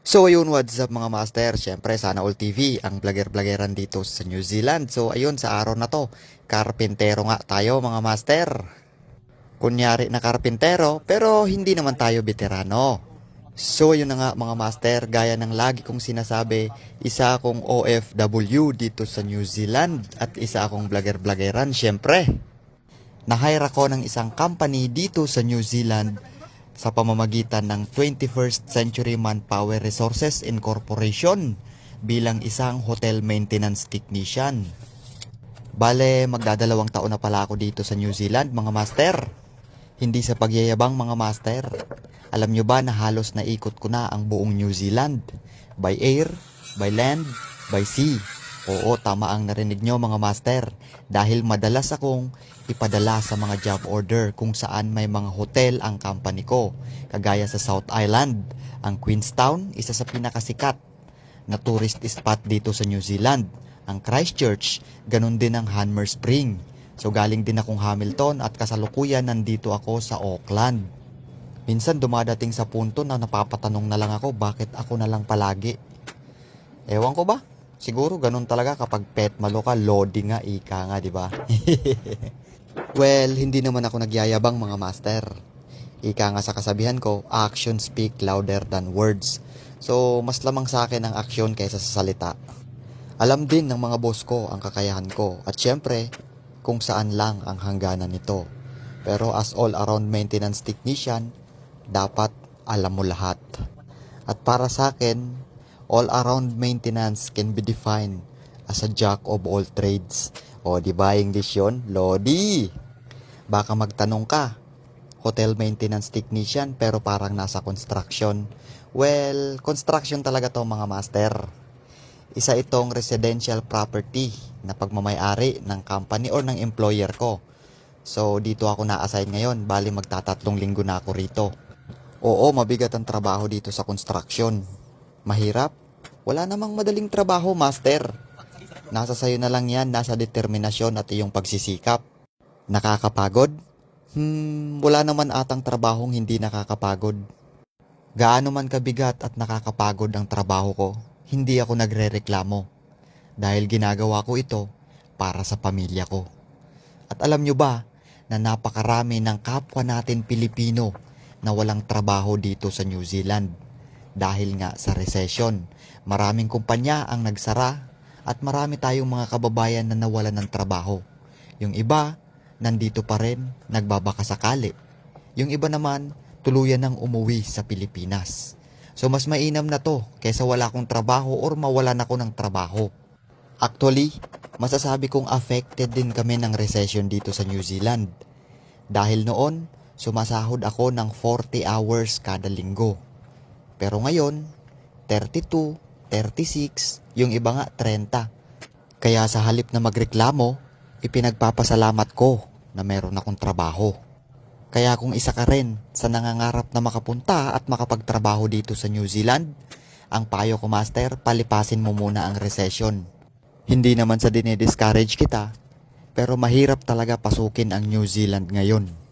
So ayun, what's up mga master? Siyempre, Sana All TV, ang vlogger-vloggeran dito sa New Zealand. So ayun, sa araw na to, karpintero nga tayo mga master. Kunyari na karpintero, pero hindi naman tayo veterano. So ayun na nga mga master, gaya ng lagi kong sinasabi, isa akong OFW dito sa New Zealand at isa akong vlogger-vloggeran siyempre. Na-hire ako ng isang company dito sa New Zealand sa pamamagitan ng 21st Century Manpower Resources Incorporation bilang isang hotel maintenance technician. Bale, magdadalawang taon na pala ako dito sa New Zealand mga master. Hindi sa pagyayabang mga master. Alam nyo ba na halos naikot ko na ang buong New Zealand? By air, by land, by sea. Oo, tama ang narinig nyo mga master. Dahil madalas akong ipadala sa mga job order kung saan may mga hotel ang company ko. Kagaya sa South Island, ang Queenstown, isa sa pinakasikat na tourist spot dito sa New Zealand. Ang Christchurch, ganun din ang Hanmer Spring. So galing din akong Hamilton at kasalukuyan nandito ako sa Auckland. Minsan dumadating sa punto na napapatanong na lang ako bakit ako na lang palagi. Ewan ko ba? Siguro ganun talaga kapag pet malo ka, loading nga, ika nga, di ba? Well, hindi naman ako nagyayabang mga master. Ika nga sa kasabihan ko, actions speak louder than words. So, mas lamang sa akin ang aksyon kaysa sa salita. Alam din ng mga boss ko ang kakayahan ko at syempre, kung saan lang ang hangganan nito. Pero as all-around maintenance technician, dapat alam mo lahat. At para sa akin, all-around maintenance can be defined as a jack of all trades. O, di ba English yun? Lodi! Baka magtanong ka, hotel maintenance technician pero parang nasa construction. Well, construction talaga to mga master. Isa itong residential property na pagmamayari ng company or ng employer ko. So, dito ako na-assign ngayon. Bali, magtatatlong linggo na ako rito. Oo, mabigat ang trabaho dito sa construction. Mahirap? Wala namang madaling trabaho, master. Nasa sayo na lang yan, nasa determinasyon at iyong pagsisikap. Nakakapagod? Wala naman atang trabahong hindi nakakapagod. Gaano man kabigat at nakakapagod ang trabaho ko, hindi ako nagrereklamo. Dahil ginagawa ko ito para sa pamilya ko. At alam nyo ba na napakarami ng kapwa natin Pilipino na walang trabaho dito sa New Zealand? Dahil nga sa recession, maraming kumpanya ang nagsara at marami tayong mga kababayan na nawalan ng trabaho. Yung iba, nandito pa rin, nagbabakasakali. Yung iba naman, tuluyan ng umuwi sa Pilipinas. So mas mainam na to kaysa wala akong trabaho or mawalan ako ng trabaho. Actually, masasabi kong affected din kami ng recession dito sa New Zealand. Dahil noon, sumasahod ako ng 40 hours kada linggo. Pero ngayon, 32, 36, yung iba nga 30. Kaya sa halip na magreklamo, ipinagpapasalamat ko na meron akong trabaho. Kaya kung isa ka rin sa nangangarap na makapunta at makapagtrabaho dito sa New Zealand, ang payo ko master, palipasin mo muna ang recession. Hindi naman sa dinidiscourage kita, pero mahirap talaga pasukin ang New Zealand ngayon.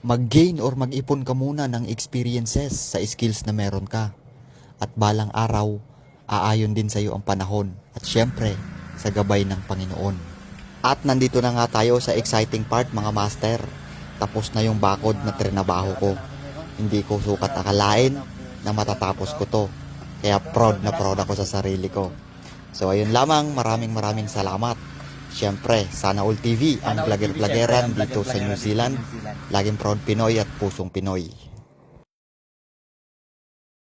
Mag-gain or mag-ipon ka muna ng experiences sa skills na meron ka. At balang araw, aayon din sa iyo ang panahon at syempre, sa gabay ng Panginoon. At nandito na nga tayo sa exciting part mga master. Tapos na yung bakod na trinabaho ko. Hindi ko sukat akalain na matatapos ko to. Kaya proud ako sa sarili ko. So ayun lamang, maraming salamat. Siyempre, Sana All TV, ang vlogger-vloggeran dito sa New Zealand. Laging proud Pinoy at pusong Pinoy.